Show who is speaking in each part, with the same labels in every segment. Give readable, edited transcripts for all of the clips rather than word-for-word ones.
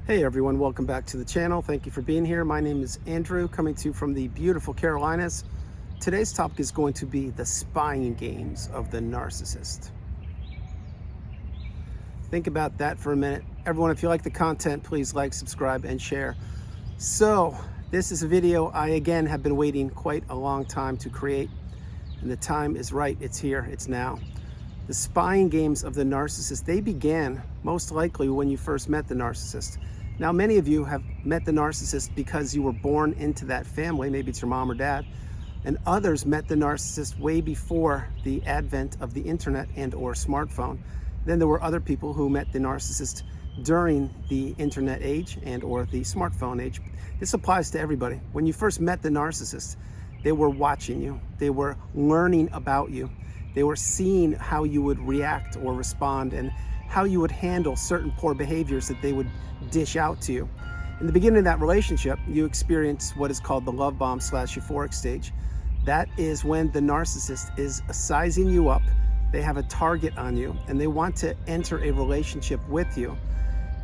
Speaker 1: Hey everyone, welcome back to the channel. Thank you for being here. My name is Andrew, coming to you from the beautiful Carolinas. Today's topic is going to be the spying games of the narcissist. Think about that for a minute. Everyone, if you like the content, please like, subscribe, and share. So, this is a video I again have been waiting quite a long time to create, and the time is right. It's here, it's now. The spying games of the narcissist, they began most likely when you first met the narcissist. Now, many of you have met the narcissist because you were born into that family. Maybe it's your mom or dad. And others met the narcissist way before the advent of the internet and or smartphone. Then there were other people who met the narcissist during the internet age and or the smartphone age. This applies to everybody. When you first met the narcissist, they were watching you. They were learning about you. They were seeing how you would react or respond and how you would handle certain poor behaviors that they would dish out to you. In the beginning of that relationship, you experience what is called the love bomb / euphoric stage. That is when the narcissist is sizing you up. They have a target on you and they want to enter a relationship with you.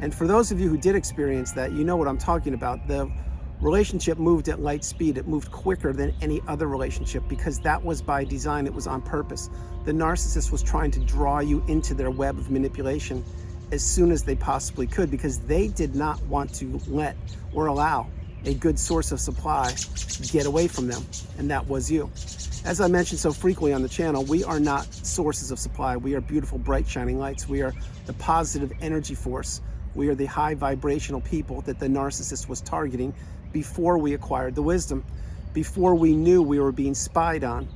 Speaker 1: And for those of you who did experience that, you know what I'm talking about. The relationship moved at light speed. It moved quicker than any other relationship because that was by design. It was on purpose. The narcissist was trying to draw you into their web of manipulation as soon as they possibly could because they did not want to let or allow a good source of supply get away from them, and that was you. As I mentioned so frequently on the channel, we are not sources of supply. We are beautiful, bright, shining lights. We are the positive energy force. We are the high vibrational people that the narcissist was targeting before we acquired the wisdom, before we knew we were being spied on.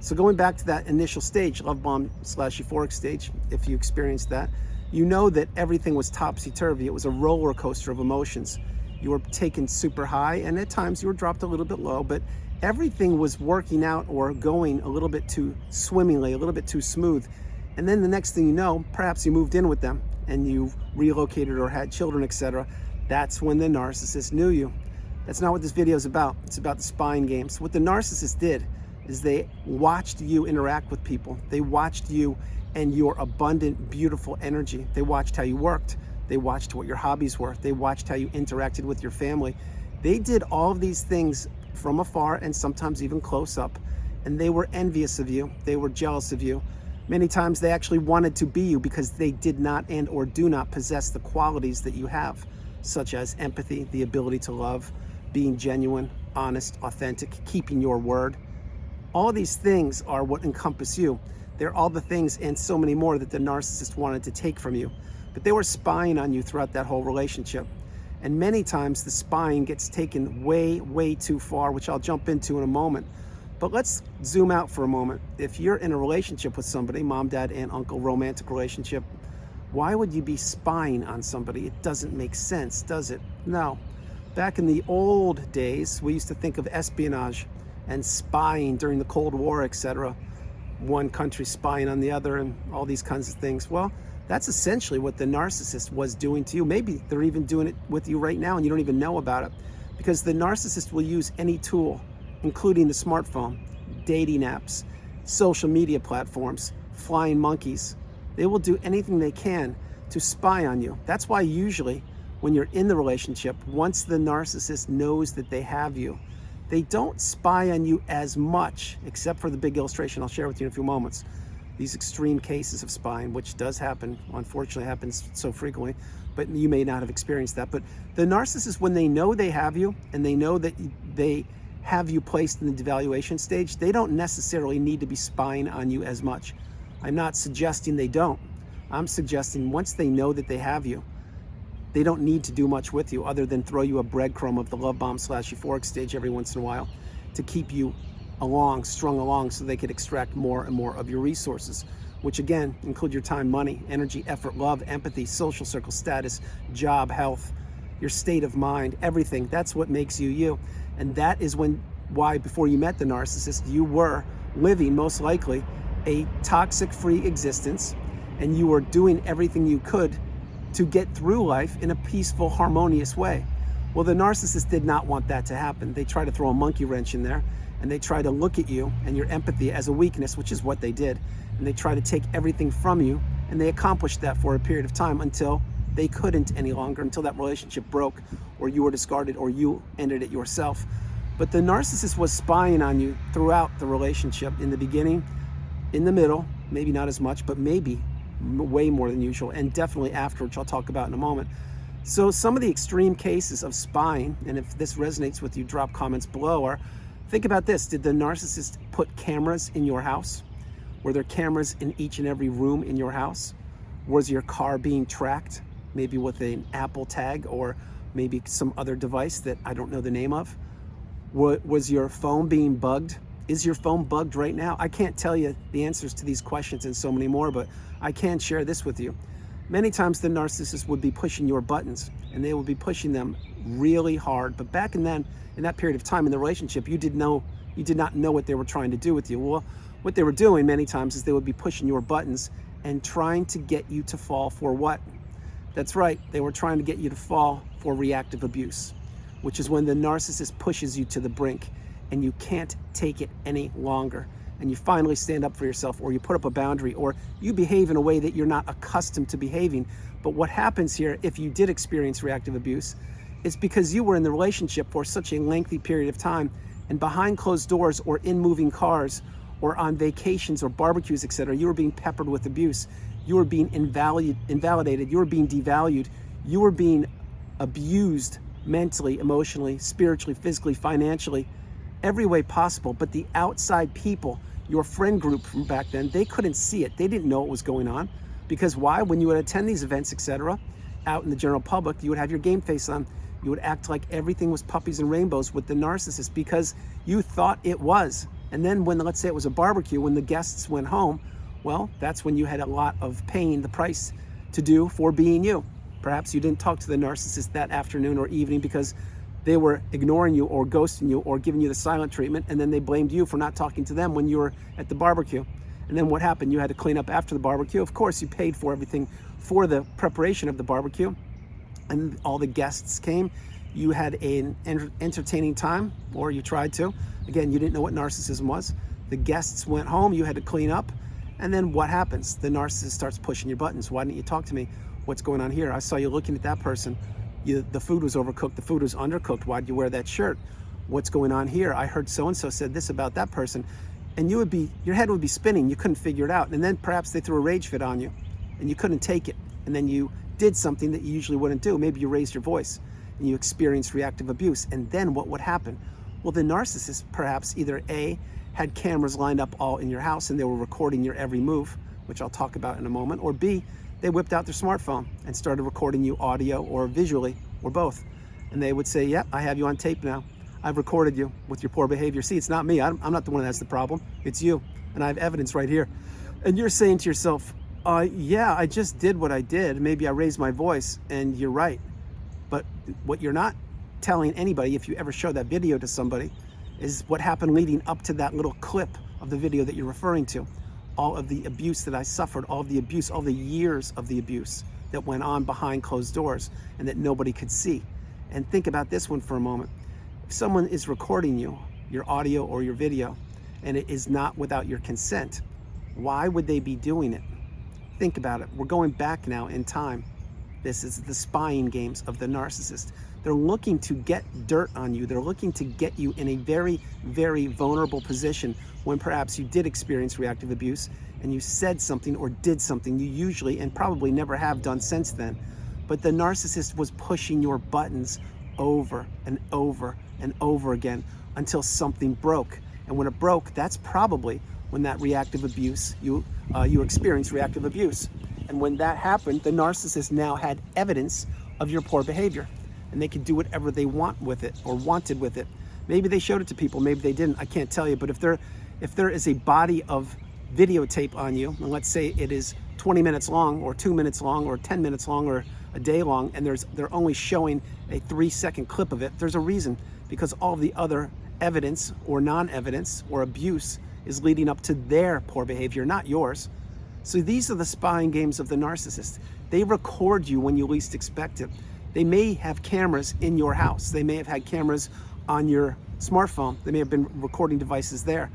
Speaker 1: So going back to that initial stage, love bomb / euphoric stage, if you experienced that, you know that everything was topsy-turvy. It was a roller coaster of emotions. You were taken super high, and at times you were dropped a little bit low, but everything was working out or going a little bit too swimmingly, a little bit too smooth. And then the next thing you know, perhaps you moved in with them and you relocated or had children, etc. That's when the narcissist knew you. That's not what this video is about. It's about the spying games. What the narcissist did is they watched you interact with people. They watched you and your abundant, beautiful energy. They watched how you worked. They watched what your hobbies were. They watched how you interacted with your family. They did all of these things from afar and sometimes even close up. And they were envious of you. They were jealous of you. Many times they actually wanted to be you because they did not and or do not possess the qualities that you have, such as empathy, the ability to love, being genuine, honest, authentic, keeping your word. All of these things are what encompass you. They're all the things and so many more that the narcissist wanted to take from you. But they were spying on you throughout that whole relationship. And many times the spying gets taken way, way too far, which I'll jump into in a moment. But let's zoom out for a moment. If you're in a relationship with somebody, mom, dad, aunt, uncle, romantic relationship, why would you be spying on somebody? It doesn't make sense, does it? No. Back in the old days, we used to think of espionage and spying during the Cold War, etc. One country spying on the other and all these kinds of things. Well, that's essentially what the narcissist was doing to you. Maybe they're even doing it with you right now and you don't even know about it. Because the narcissist will use any tool, including the smartphone, dating apps, social media platforms, flying monkeys. They will do anything they can to spy on you. That's why usually when you're in the relationship, once the narcissist knows that they have you, they don't spy on you as much, except for the big illustration I'll share with you in a few moments. These extreme cases of spying, which does happen, unfortunately happens so frequently, but you may not have experienced that. But the narcissist, when they know they have you and they know that they have you placed in the devaluation stage, they don't necessarily need to be spying on you as much. I'm not suggesting they don't. I'm suggesting once they know that they have you, they don't need to do much with you other than throw you a breadcrumb of the love bomb / euphoric stage every once in a while to keep you strung along so they could extract more and more of your resources, which again include your time, money, energy, effort, love, empathy, social circle status, job, health, your state of mind, everything. That's what makes you you. And that is why before you met the narcissist, you were living most likely a toxic-free existence and you were doing everything you could to get through life in a peaceful, harmonious way. Well, the narcissist did not want that to happen. They try to throw a monkey wrench in there and they try to look at you and your empathy as a weakness, which is what they did. And they try to take everything from you, and they accomplished that for a period of time until they couldn't any longer until that relationship broke, or you were discarded, or you ended it yourself. But the narcissist was spying on you throughout the relationship, in the beginning, in the middle, maybe not as much, but maybe way more than usual, and definitely after, which I'll talk about in a moment. So some of the extreme cases of spying, and if this resonates with you, drop comments below, are, think about this. Did the narcissist put cameras in your house? Were there cameras in each and every room in your house? Was your car being tracked, maybe with an Apple tag or maybe some other device that I don't know the name of? Was your phone being bugged? Is your phone bugged right now? I can't tell you the answers to these questions and so many more, but I can share this with you. Many times the narcissist would be pushing your buttons, and they would be pushing them really hard. But back in that period of time in the relationship, you did not know what they were trying to do with you. Well, what they were doing many times is they would be pushing your buttons and trying to get you to fall for what? That's right, they were trying to get you to fall for reactive abuse, which is when the narcissist pushes you to the brink and you can't take it any longer. And you finally stand up for yourself, or you put up a boundary, or you behave in a way that you're not accustomed to behaving. But what happens here, if you did experience reactive abuse, is because you were in the relationship for such a lengthy period of time, and behind closed doors or in moving cars or on vacations or barbecues, etc., you were being peppered with abuse. You were being invalidated. You were being devalued. You were being abused mentally, emotionally, spiritually, physically, financially, every way possible. But the outside people, your friend group from back then, they couldn't see it. They didn't know what was going on. Because why? When you would attend these events, etc., out in the general public, you would have your game face on. You would act like everything was puppies and rainbows with the narcissist because you thought it was. And then when, let's say it was a barbecue, when the guests went home, well, that's when you had a lot of paying the price to do for being you. Perhaps you didn't talk to the narcissist that afternoon or evening because they were ignoring you or ghosting you or giving you the silent treatment, and then they blamed you for not talking to them when you were at the barbecue. And then what happened? You had to clean up after the barbecue. Of course, you paid for everything for the preparation of the barbecue, and all the guests came. You had an entertaining time, or you tried to. Again, you didn't know what narcissism was. The guests went home, you had to clean up, and then what happens? The narcissist starts pushing your buttons. Why didn't you talk to me? What's going on here? I saw you looking at that person. The food was overcooked, the food was undercooked. Why'd you wear that shirt? What's going on here? I heard so-and-so said this about that person. And your head would be spinning. You couldn't figure it out. And then perhaps they threw a rage fit on you and you couldn't take it. And then you did something that you usually wouldn't do. Maybe you raised your voice and you experienced reactive abuse. And then what would happen? Well, the narcissist perhaps either A, had cameras lined up all in your house and they were recording your every move, which I'll talk about in a moment, or B, they whipped out their smartphone and started recording you audio or visually or both. And they would say, yep, I have you on tape now. I've recorded you with your poor behavior. See, it's not me. I'm not the one that has the problem. It's you. And I have evidence right here. And you're saying to yourself, yeah, I just did what I did. Maybe I raised my voice, and you're right. But what you're not telling anybody, if you ever show that video to somebody, is what happened leading up to that little clip of the video that you're referring to. All of the abuse that I suffered, all of the abuse, all the years of the abuse that went on behind closed doors and that nobody could see. And think about this one for a moment. If someone is recording you, your audio or your video, and it is not without your consent, why would they be doing it? Think about it. We're going back now in time. This is the spying games of the narcissist. They're looking to get dirt on you. They're looking to get you in a very, very vulnerable position when perhaps you did experience reactive abuse and you said something or did something you usually and probably never have done since then. But the narcissist was pushing your buttons over and over and over again until something broke. And when it broke, that's probably when that reactive abuse, you experienced reactive abuse. And when that happened, the narcissist now had evidence of your poor behavior. And they could do whatever they want with it or wanted with it. Maybe they showed it to people, maybe they didn't, I can't tell you. But if there is a body of videotape on you, and let's say it is 20 minutes long or 2 minutes long or 10 minutes long or a day long, and they're only showing a 3-second clip of it, there's a reason, because all the other evidence or non-evidence or abuse is leading up to their poor behavior, not yours. So these are the spying games of the narcissist. They record you when you least expect it. They may have cameras in your house. They may have had cameras on your smartphone. They may have been recording devices there.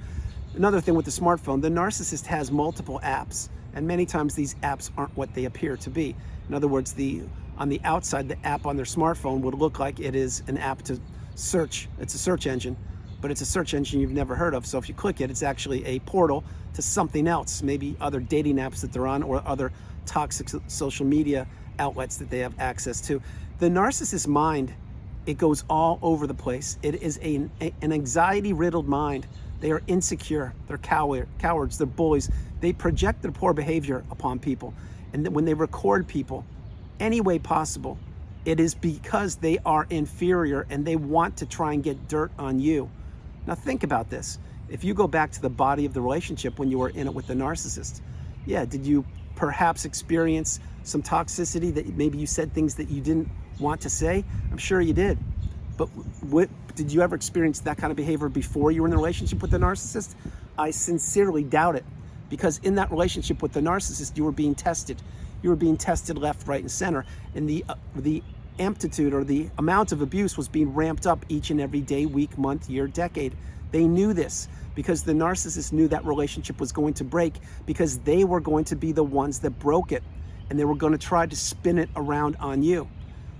Speaker 1: Another thing with the smartphone, the narcissist has multiple apps, and many times these apps aren't what they appear to be. In other words, the on the outside, the app on their smartphone would look like it is an app to search. It's a search engine, but it's a search engine you've never heard of. So if you click it, it's actually a portal to something else, maybe other dating apps that they're on or other toxic social media outlets that they have access to. The narcissist mind, it goes all over the place. It is an anxiety-riddled mind. They are insecure, they're cowards, they're bullies. They project their poor behavior upon people. And when they record people any way possible, it is because they are inferior and they want to try and get dirt on you. Now think about this. If you go back to the body of the relationship when you were in it with the narcissist, yeah, did you perhaps experience some toxicity that maybe you said things that you didn't want to say? I'm sure you did. But did you ever experience that kind of behavior before you were in the relationship with the narcissist? I sincerely doubt it, because in that relationship with the narcissist, you were being tested. You were being tested left, right, and center. And the amplitude or the amount of abuse was being ramped up each and every day, week, month, year, decade. They knew this because the narcissist knew that relationship was going to break, because they were going to be the ones that broke it, and they were going to try to spin it around on you.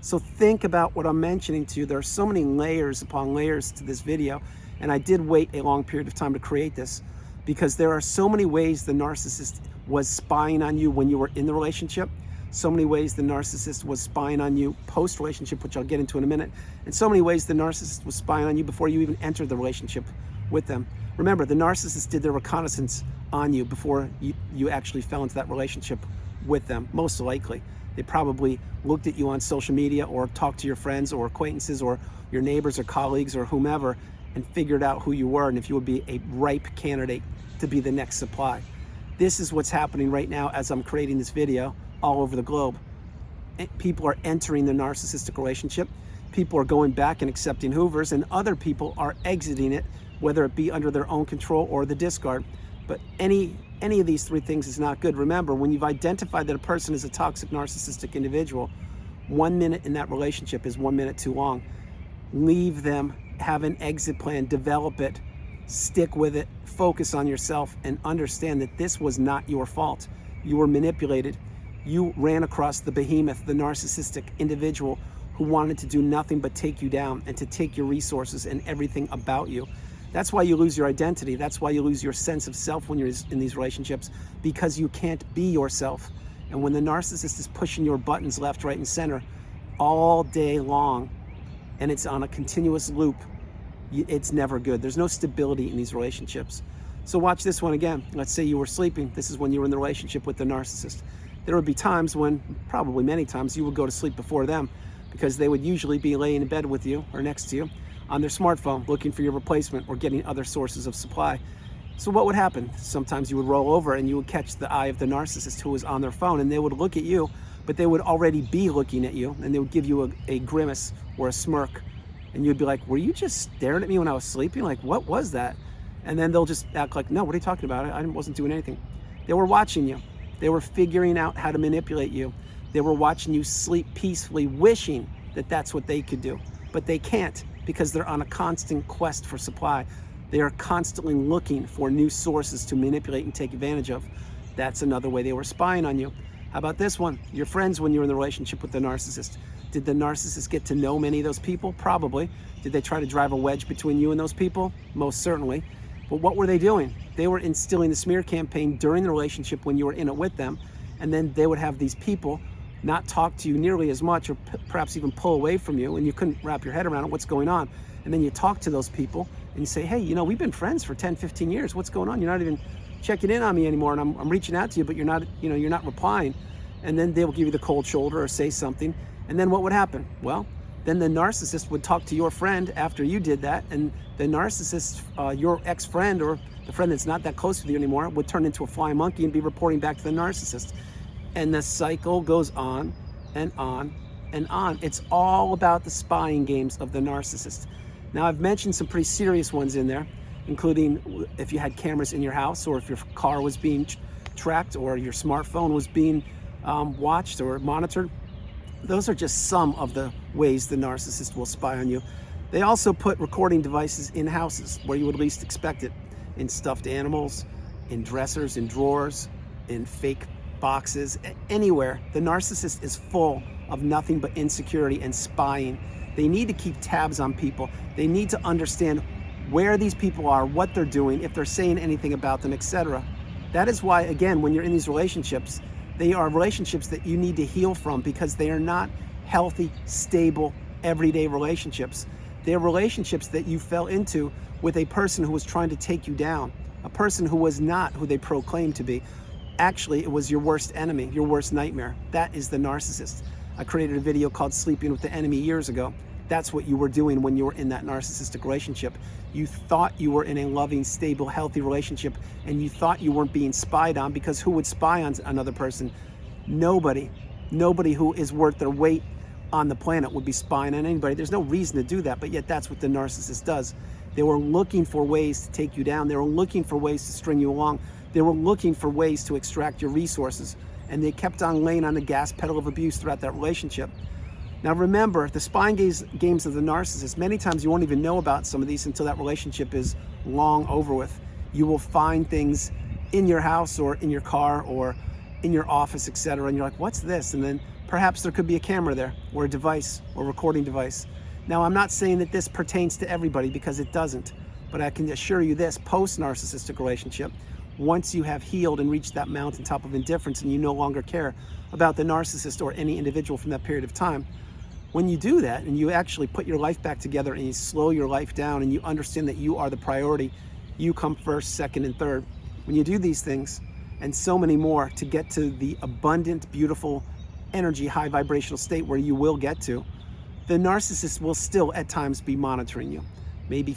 Speaker 1: So think about what I'm mentioning to you. There are so many layers upon layers to this video, and I did wait a long period of time to create this because there are so many ways the narcissist was spying on you when you were in the relationship, so many ways the narcissist was spying on you post-relationship, which I'll get into in a minute, and so many ways the narcissist was spying on you before you even entered the relationship with them. Remember, the narcissist did their reconnaissance on you before you actually fell into that relationship with them, most likely. They probably looked at you on social media or talked to your friends or acquaintances or your neighbors or colleagues or whomever and figured out who you were and if you would be a ripe candidate to be the next supply. This is what's happening right now as I'm creating this video all over the globe. People are entering the narcissistic relationship. People are going back and accepting hoovers, and other people are exiting it, whether it be under their own control or the discard. But any of these three things is not good. Remember, when you've identified that a person is a toxic narcissistic individual, 1 minute in that relationship is 1 minute too long. Leave them, have an exit plan, develop it, stick with it, focus on yourself, and understand that this was not your fault. You were manipulated. You ran across the behemoth, the narcissistic individual who wanted to do nothing but take you down and to take your resources and everything about you. That's why you lose your identity. That's why you lose your sense of self when you're in these relationships, because you can't be yourself. And when the narcissist is pushing your buttons left, right, and center all day long, and it's on a continuous loop, it's never good. There's no stability in these relationships. So watch this one again. Let's say you were sleeping. This is when you were in the relationship with the narcissist. There would be times when, probably many times, you would go to sleep before them because they would usually be laying in bed with you or next to you on their smartphone looking for your replacement or getting other sources of supply. So what would happen? Sometimes you would roll over and you would catch the eye of the narcissist who was on their phone, and they would look at you, but they would already be looking at you, and they would give you a grimace or a smirk, and you'd be like, were you just staring at me when I was sleeping? Like, what was that? And then they'll just act like, no, what are you talking about? I wasn't doing anything. They were watching you. They were figuring out how to manipulate you. They were watching you sleep peacefully, wishing that that's what they could do, but they can't, because they're on a constant quest for supply. They are constantly looking for new sources to manipulate and take advantage of. That's another way they were spying on you. How about this one? Your friends when you were in the relationship with the narcissist. Did the narcissist get to know many of those people? Probably. Did they try to drive a wedge between you and those people? Most certainly. But what were they doing? They were instilling the smear campaign during the relationship when you were in it with them, and then they would have these people not talk to you nearly as much, or perhaps even pull away from you, and you couldn't wrap your head around it, what's going on. And then you talk to those people and you say, hey, you know, we've been friends for 10, 15 years. What's going on? You're not even checking in on me anymore, and I'm reaching out to you, but you're not, you know, you're not replying. And then they will give you the cold shoulder or say something. And then what would happen? Well, then the narcissist would talk to your friend after you did that, and the narcissist, your ex-friend or the friend that's not that close with you anymore, would turn into a flying monkey and be reporting back to the narcissist. And the cycle goes on and on and on. It's all about the spying games of the narcissist. Now, I've mentioned some pretty serious ones in there, including if you had cameras in your house, or if your car was being tracked, or your smartphone was being watched or monitored. Those are just some of the ways the narcissist will spy on you. They also put recording devices in houses where you would least expect it, in stuffed animals, in dressers, in drawers, in fake boxes, anywhere. The narcissist is full of nothing but insecurity and spying. They need to keep tabs on people. They need to understand where these people are, what they're doing, if they're saying anything about them, etc. That is why, again, when you're in these relationships, they are relationships that you need to heal from, because they are not healthy, stable, everyday relationships. They're relationships that you fell into with a person who was trying to take you down, a person who was not who they proclaimed to be. Actually, it was your worst enemy, your worst nightmare. That is the narcissist. I created a video called Sleeping with the Enemy years ago. That's what you were doing when you were in that narcissistic relationship. You thought you were in a loving, stable, healthy relationship, and you thought you weren't being spied on, because who would spy on another person? Nobody. Nobody who is worth their weight on the planet would be spying on anybody. There's no reason to do that, but yet that's what the narcissist does. They were looking for ways to take you down. They were looking for ways to string you along. They were looking for ways to extract your resources, and they kept on laying on the gas pedal of abuse throughout that relationship. Now remember, the spying games of the narcissist, many times you won't even know about some of these until that relationship is long over with. You will find things in your house or in your car or in your office, etc. And you're like, what's this? And then perhaps there could be a camera there, or a device, or recording device. Now, I'm not saying that this pertains to everybody, because it doesn't. But I can assure you this, post-narcissistic relationship, once you have healed and reached that mountaintop of indifference and you no longer care about the narcissist or any individual from that period of time, when you do that and you actually put your life back together and you slow your life down and you understand that you are the priority, you come first, second, and third. When you do these things and so many more to get to the abundant, beautiful energy, high vibrational state where you will get to, the narcissist will still at times be monitoring you. Maybe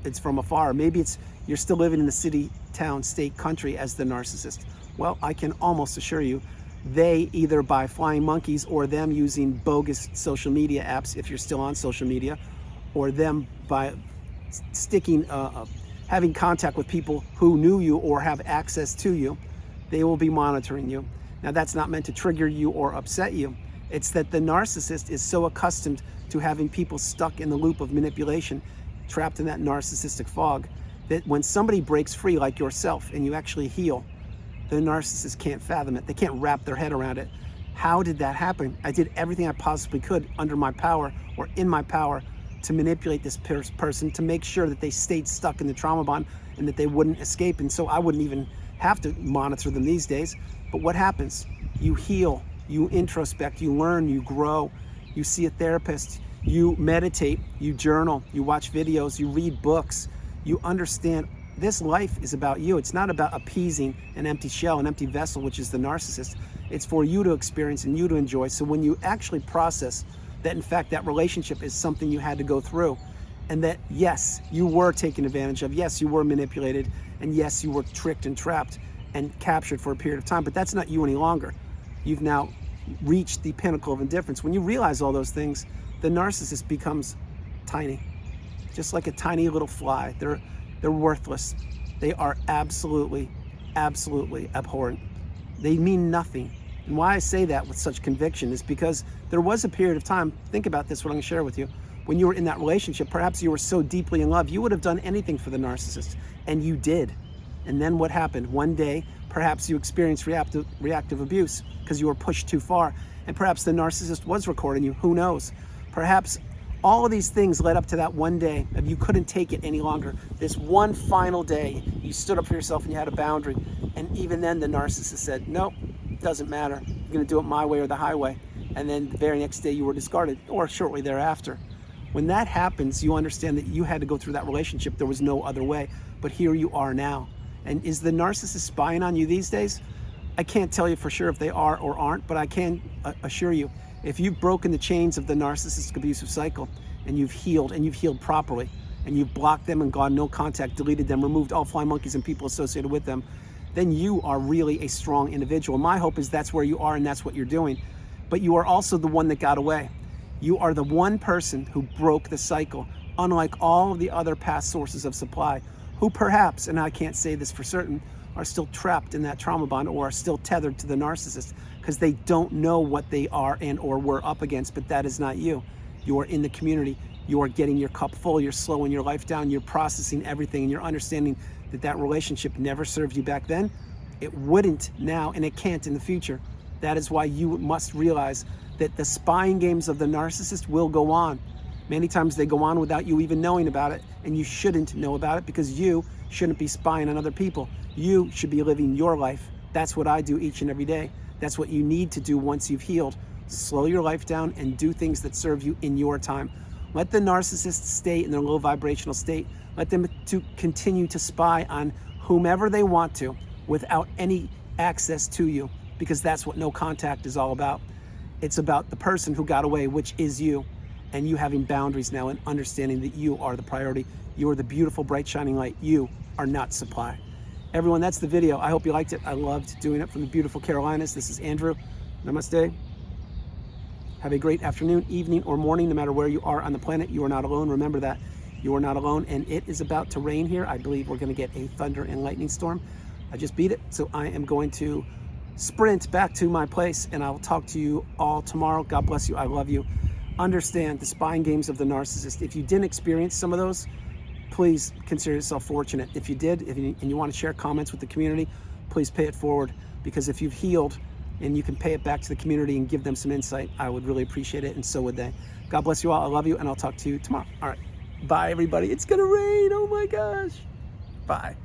Speaker 1: it's from afar. Maybe you're still living in the city, town, state, country as the narcissist. Well, I can almost assure you, they either by flying monkeys or them using bogus social media apps, if you're still on social media, or them by having contact with people who knew you or have access to you, they will be monitoring you. Now, that's not meant to trigger you or upset you. It's that the narcissist is so accustomed to having people stuck in the loop of manipulation, trapped in that narcissistic fog, that when somebody breaks free like yourself and you actually heal, the narcissist can't fathom it. They can't wrap their head around it. How did that happen? I did everything I possibly could under my power or in my power to manipulate this person, to make sure that they stayed stuck in the trauma bond and that they wouldn't escape. And so I wouldn't even have to monitor them these days. But what happens? You heal, you introspect, you learn, you grow, you see a therapist, you meditate, you journal, you watch videos, you read books, you understand this life is about you. It's not about appeasing an empty shell, an empty vessel, which is the narcissist. It's for you to experience and you to enjoy. So when you actually process that, in fact, that relationship is something you had to go through, and that, yes, you were taken advantage of, yes, you were manipulated, and yes, you were tricked and trapped and captured for a period of time, but that's not you any longer. You've now reached the pinnacle of indifference. When you realize all those things, the narcissist becomes tiny, just like a tiny little fly. They're worthless. They are absolutely, absolutely abhorrent. They mean nothing. And why I say that with such conviction is because there was a period of time, think about this, what I'm going to share with you, when you were in that relationship, perhaps you were so deeply in love, you would have done anything for the narcissist, and you did. And then what happened? One day, perhaps you experienced reactive abuse because you were pushed too far, and perhaps the narcissist was recording you. Who knows? Perhaps all of these things led up to that one day of you couldn't take it any longer. This one final day, you stood up for yourself and you had a boundary. And even then the narcissist said, nope, it doesn't matter. I'm gonna do it my way or the highway. And then the very next day you were discarded, or shortly thereafter. When that happens, you understand that you had to go through that relationship. There was no other way, but here you are now. And is the narcissist spying on you these days? I can't tell you for sure if they are or aren't, but I can assure you, if you've broken the chains of the narcissistic abusive cycle and you've healed properly, and you've blocked them and gone no contact, deleted them, removed all flying monkeys and people associated with them, then you are really a strong individual. My hope is that's where you are and that's what you're doing. But you are also the one that got away. You are the one person who broke the cycle, unlike all of the other past sources of supply, who perhaps, and I can't say this for certain, are still trapped in that trauma bond or are still tethered to the narcissist because they don't know what they are and or were up against, but that is not you. You are in the community. You are getting your cup full. You're slowing your life down. You're processing everything, and you're understanding that that relationship never served you back then. It wouldn't now, and it can't in the future. That is why you must realize that the spying games of the narcissist will go on. Many times they go on without you even knowing about it, and you shouldn't know about it because you shouldn't be spying on other people. You should be living your life. That's what I do each and every day. That's what you need to do once you've healed. Slow your life down and do things that serve you in your time. Let the narcissist stay in their low vibrational state. Let them to continue to spy on whomever they want to without any access to you, because that's what no contact is all about. It's about the person who got away, which is you, and you having boundaries now and understanding that you are the priority. You are the beautiful, bright, shining light. You are not supply. Everyone, that's the video. I hope you liked it. I loved doing it from the beautiful Carolinas. This is Andrew. Namaste. Have a great afternoon, evening, or morning, no matter where you are on the planet. You are not alone. Remember that. You are not alone, and it is about to rain here. I believe we're going to get a thunder and lightning storm. I just beat it, so I am going to sprint back to my place, and I'll talk to you all tomorrow. God bless you. I love you. Understand the spying games of the narcissist. If you didn't experience some of those, please consider yourself fortunate. If you did, and you want to share comments with the community, please pay it forward, because if you've healed and you can pay it back to the community and give them some insight, I would really appreciate it, and so would they. God bless you all. I love you, and I'll talk to you tomorrow. All right. Bye, everybody. It's going to rain. Oh, my gosh. Bye.